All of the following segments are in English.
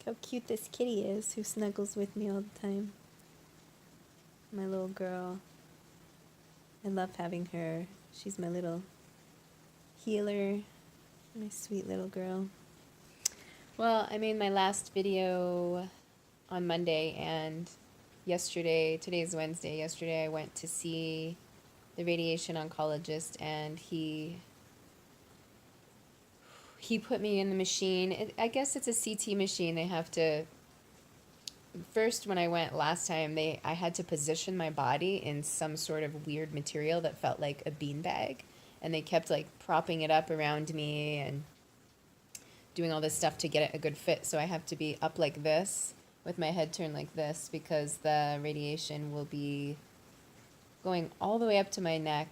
Look how cute this kitty is who snuggles with me all the time. My little girl. I love having her. She's my little healer. My sweet little girl. Well, I made my last video on Monday, and today's Wednesday, yesterday I went to see the radiation oncologist, and he put me in the machine. I guess it's a CT machine. They have to first, when I went last time, I had to position my body in some sort of weird material that felt like a beanbag, and they kept like propping it up around me and doing all this stuff to get it a good fit. So I have to be up like this with my head turned like this because the radiation will be going all the way up to my neck,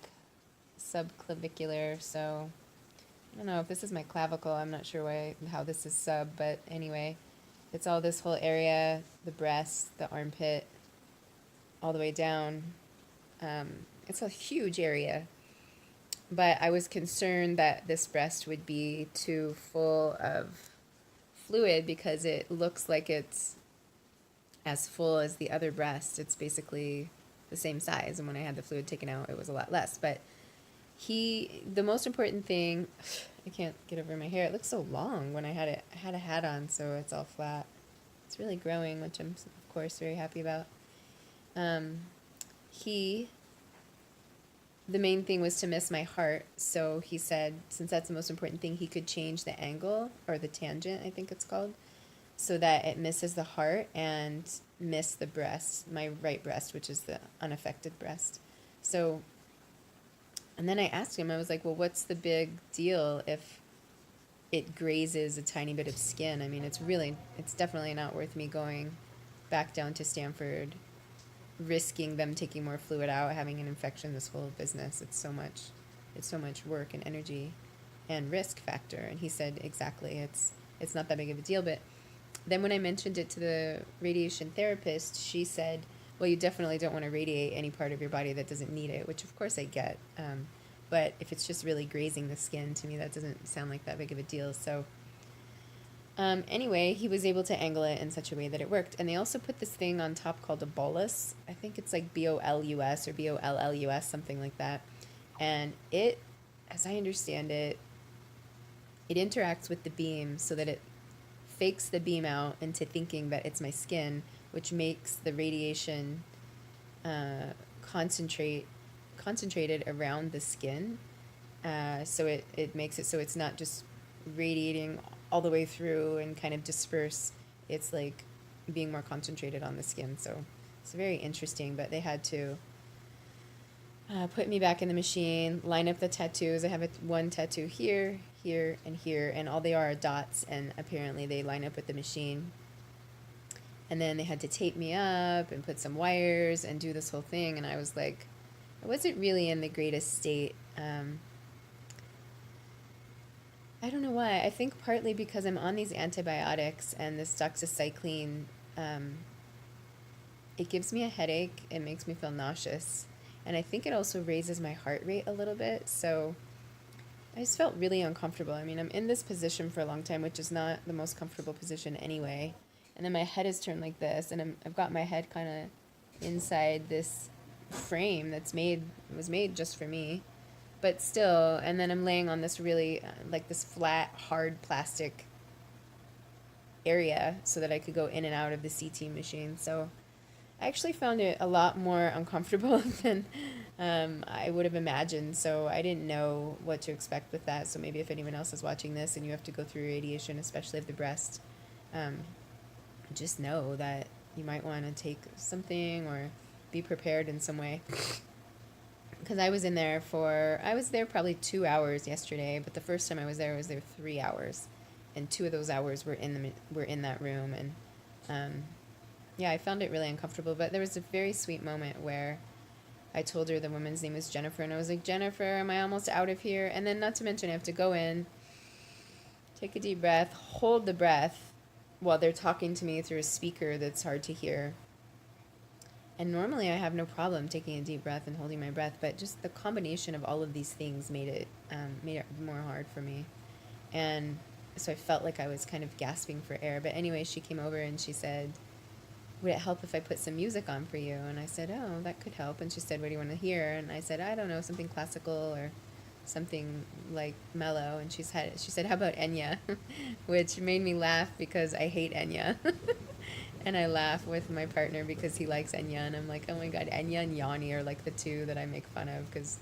subclavicular. So I don't know if this is my clavicle. I'm not sure how this is sub, but anyway, it's all this whole area, the breast, the armpit, all the way down. It's a huge area. But I was concerned that this breast would be too full of fluid because it looks like it's as full as the other breast. It's basically the same size. And when I had the fluid taken out, it was a lot less. But the most important thing, I can't get over my hair. It looks so long when I had a hat on, so it's all flat. It's really growing, which I'm, of course, very happy about. The main thing was to miss my heart, so he said, since that's the most important thing, he could change the angle, or the tangent, I think it's called, so that it misses the heart and miss the breast, my right breast, which is the unaffected breast. So, and then I asked him, I was like, well, what's the big deal if it grazes a tiny bit of skin? I mean, it's definitely not worth me going back down to Stanford, risking them taking more fluid out, having an infection, this whole business. It's so much work and energy and risk factor. And he said, exactly, it's not that big of a deal. But then when I mentioned it to the radiation therapist, she said, well, you definitely don't want to radiate any part of your body that doesn't need it, which of course I get. But if it's just really grazing the skin, to me, that doesn't sound like that big of a deal. So anyway, he was able to angle it in such a way that it worked. And they also put this thing on top called a bolus. I think it's like BOLUS or BOLLUS, something like that. And it, as I understand it, it interacts with the beam so that it fakes the beam out into thinking that it's my skin, which makes the radiation concentrated around the skin. So it makes it so it's not just radiating all the way through and kind of disperse. It's like being more concentrated on the skin. So it's very interesting, but they had to put me back in the machine, line up the tattoos. I have one tattoo here, here, and here, and all they are dots, and apparently they line up with the machine. And then they had to tape me up and put some wires and do this whole thing, and I was like, I wasn't really in the greatest state. I don't know why. I think partly because I'm on these antibiotics and this doxycycline, it gives me a headache. It makes me feel nauseous. And I think it also raises my heart rate a little bit. So I just felt really uncomfortable. I mean, I'm in this position for a long time, which is not the most comfortable position anyway. And then my head is turned like this, and I've got my head kind of inside this frame was made just for me. But still, and then I'm laying on this really, like this flat, hard plastic area so that I could go in and out of the CT machine. So I actually found it a lot more uncomfortable than I would have imagined. So I didn't know what to expect with that. So maybe if anyone else is watching this and you have to go through radiation, especially of the breast, just know that you might want to take something or be prepared in some way. Because I was there probably 2 hours yesterday, but the first time I was there 3 hours, and 2 of those hours were in that room, and yeah, I found it really uncomfortable. But there was a very sweet moment where I told her the woman's name was Jennifer, and I was like, Jennifer, am I almost out of here? And then, not to mention, I have to go in, take a deep breath, hold the breath while they're talking to me through a speaker that's hard to hear. And normally I have no problem taking a deep breath and holding my breath, but just the combination of all of these things made it more hard for me. And so I felt like I was kind of gasping for air. But anyway, she came over and she said, would it help if I put some music on for you? And I said, oh, that could help. And she said, what do you want to hear? And I said, I don't know, something classical or something like mellow. And she said, how about Enya? Which made me laugh because I hate Enya. And I laugh with my partner because he likes Enya. And I'm like, oh my God, Enya and Yanni are like the two that I make fun of because,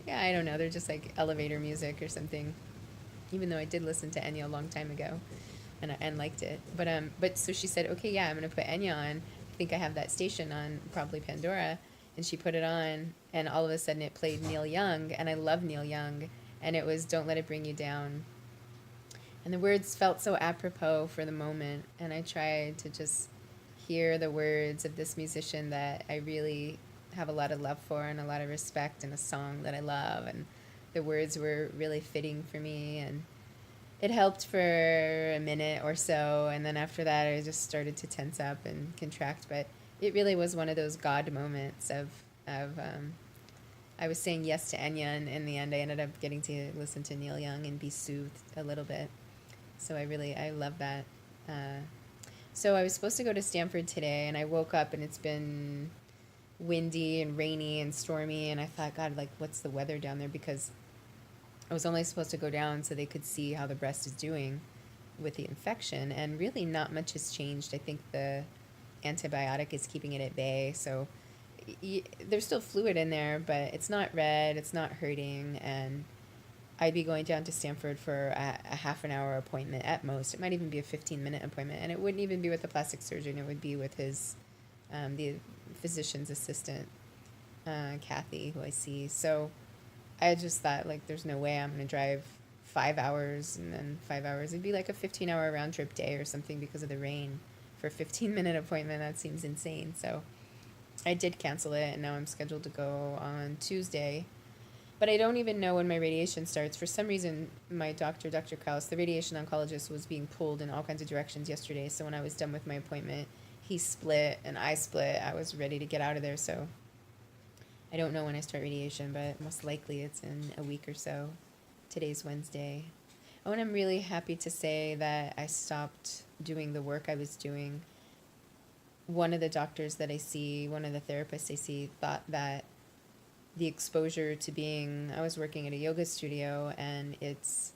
yeah, I don't know, they're just like elevator music or something. Even though I did listen to Enya a long time ago and liked it. But so she said, okay, yeah, I'm gonna put Enya on. I think I have that station on, probably Pandora. And she put it on, and all of a sudden it played Neil Young, and I love Neil Young, and it was "Don't Let It Bring You Down," and the words felt so apropos for the moment, and I tried to just hear the words of this musician that I really have a lot of love for and a lot of respect, and a song that I love, and the words were really fitting for me, and it helped for a minute or so, and then after that I just started to tense up and contract. But it really was one of those God moments of I was saying yes to Enya, and in the end I ended up getting to listen to Neil Young and be soothed a little bit. So I love that. So I was supposed to go to Stanford today, and I woke up and it's been windy and rainy and stormy, and I thought, God, like, what's the weather down there? Because I was only supposed to go down so they could see how the breast is doing with the infection, and really not much has changed. I think the antibiotic is keeping it at bay, so there's still fluid in there, but it's not red, it's not hurting, and I'd be going down to Stanford for a half an hour appointment at most. It might even be a 15-minute appointment, and it wouldn't even be with the plastic surgeon. It would be with his, the physician's assistant, Kathy, who I see. So I just thought, like, there's no way I'm going to drive 5 hours and then 5 hours. It'd be like a 15-hour round trip day or something because of the rain for a 15-minute appointment. That seems insane. So I did cancel it, and now I'm scheduled to go on Tuesday. But I don't even know when my radiation starts. For some reason, my doctor, Dr. Kraus, the radiation oncologist, was being pulled in all kinds of directions yesterday. So when I was done with my appointment, he split and I split. I was ready to get out of there. So I don't know when I start radiation, but most likely it's in a week or so. Today's Wednesday. Oh, and I'm really happy to say that I stopped doing the work I was doing. One of the doctors that I see, one of the therapists I see, thought that the exposure to being, I was working at a yoga studio, and it's,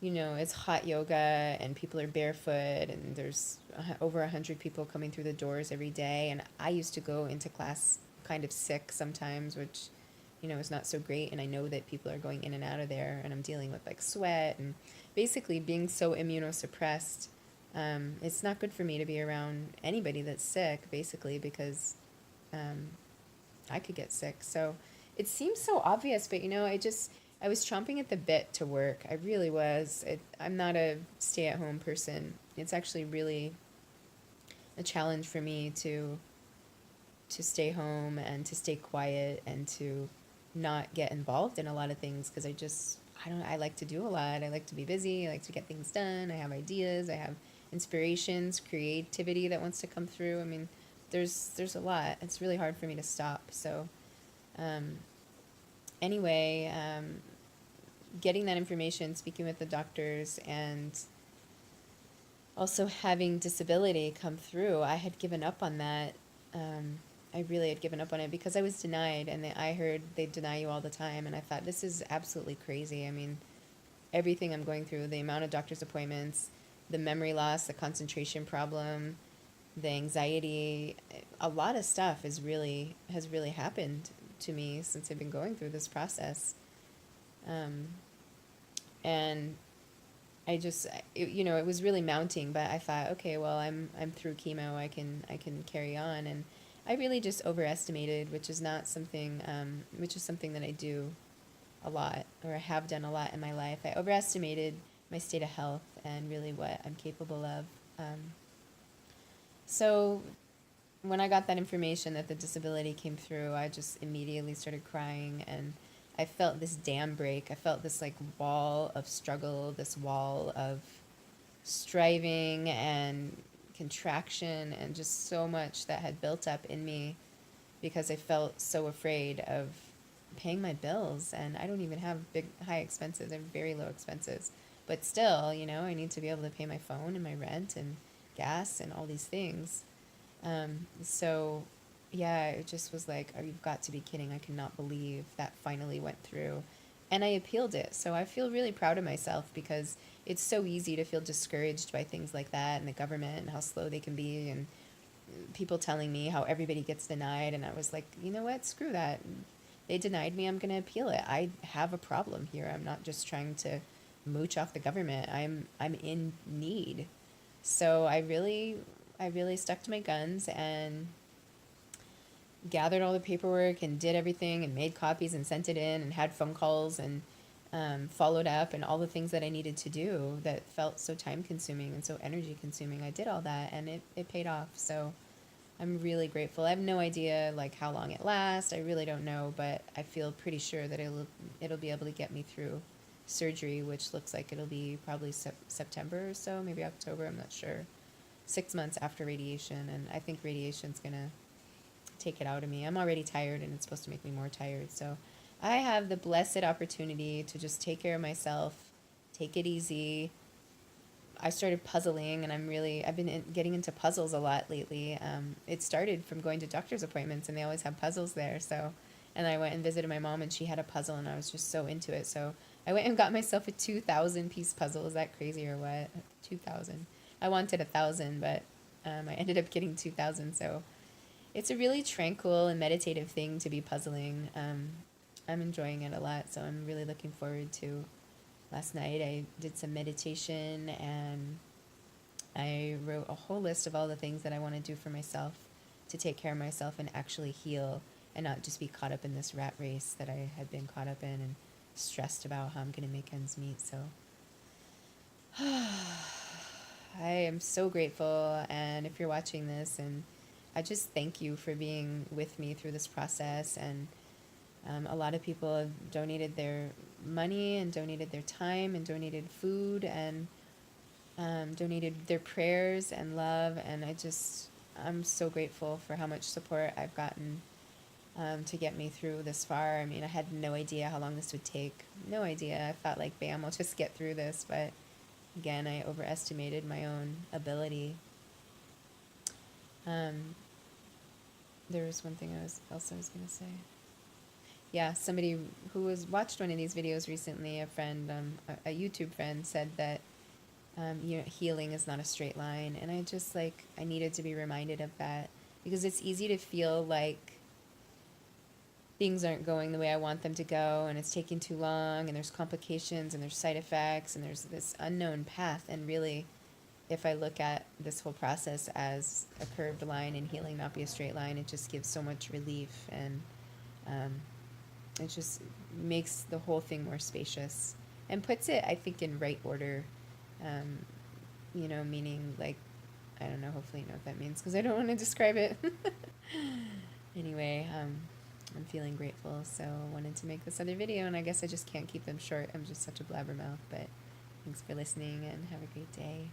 it's hot yoga and people are barefoot, and there's over 100 people coming through the doors every day. And I used to go into class kind of sick sometimes, which, is not so great. And I know that people are going in and out of there, and I'm dealing with like sweat and basically being so immunosuppressed. It's not good for me to be around anybody that's sick, basically, because I could get sick. So it seems so obvious, but I was chomping at the bit to work. I really was. I'm not a stay-at-home person. It's actually really a challenge for me to stay home and to stay quiet and to not get involved in a lot of things, because I like to do a lot. I like to be busy. I like to get things done. I have ideas. I have inspirations, creativity that wants to come through. I mean, there's a lot. It's really hard for me to stop. So anyway, getting that information, speaking with the doctors, and also having disability come through, I had given up on that. I really had given up on it because I was denied, and I heard they deny you all the time, and I thought, this is absolutely crazy. I mean, everything I'm going through, the amount of doctor's appointments, the memory loss, the concentration problem, the anxiety, a lot of stuff has really happened to me since I've been going through this process. And I just, it was really mounting, but I thought, okay, well, I'm through chemo. I can carry on. And I really just overestimated, which is something that I do a lot, or I have done a lot in my life. I overestimated my state of health and really what I'm capable of. So when I got that information that the disability came through, I just immediately started crying, and I felt this dam break. I felt this like wall of struggle, this wall of striving and contraction, and just so much that had built up in me because I felt so afraid of paying my bills. And I don't even have high expenses. I have very low expenses. But still, I need to be able to pay my phone and my rent and gas and all these things. So, yeah, it just was like, oh, you've got to be kidding. I cannot believe that finally went through. And I appealed it. So I feel really proud of myself because it's so easy to feel discouraged by things like that and the government and how slow they can be and people telling me how everybody gets denied. And I was like, you know what? Screw that. They denied me. I'm going to appeal it. I have a problem here. I'm not just trying to mooch off the government. I'm in need. So I really stuck to my guns and gathered all the paperwork and did everything and made copies and sent it in and had phone calls and followed up and all the things that I needed to do that felt so time consuming and so energy consuming. I did all that and it paid off. So I'm really grateful. I have no idea like how long it lasts. I really don't know, but I feel pretty sure that it'll be able to get me through surgery, which looks like it'll be probably September or so, maybe October, I'm not sure. 6 months after radiation, and I think radiation's gonna take it out of me. I'm already tired and it's supposed to make me more tired. So I have the blessed opportunity to just take care of myself, take it easy. I started puzzling and I've been getting into puzzles a lot lately. It started from going to doctor's appointments and they always have puzzles there. So, and I went and visited my mom and she had a puzzle and I was just so into it. So I went and got myself a 2,000 piece puzzle. Is that crazy or what? 2,000. I wanted 1,000, but I ended up getting 2,000. So it's a really tranquil and meditative thing to be puzzling. I'm enjoying it a lot, so I'm really looking forward to. Last night I did some meditation and I wrote a whole list of all the things that I want to do for myself to take care of myself and actually heal and not just be caught up in this rat race that I had been caught up in and stressed about how I'm going to make ends meet. So I am so grateful, and if you're watching this, and I just thank you for being with me through this process. And a lot of people have donated their money and donated their time and donated food and donated their prayers and love. And I'm so grateful for how much support I've gotten to get me through this far. I mean, I had no idea how long this would take. No idea. I thought like, bam, I'll just get through this. But again, I overestimated my own ability. There was one thing I was going to say. Yeah, somebody who watched one of these videos recently, a friend, a YouTube friend, said that healing is not a straight line, and I needed to be reminded of that because it's easy to feel like things aren't going the way I want them to go, and it's taking too long, and there's complications, and there's side effects, and there's this unknown path. And really, if I look at this whole process as a curved line and healing not be a straight line, it just gives so much relief, and it just makes the whole thing more spacious and puts it, I think, in right order, meaning like, I don't know, hopefully you know what that means because I don't want to describe it. Anyway, I'm feeling grateful, so I wanted to make this other video, and I guess I just can't keep them short. I'm just such a blabbermouth, but thanks for listening and have a great day.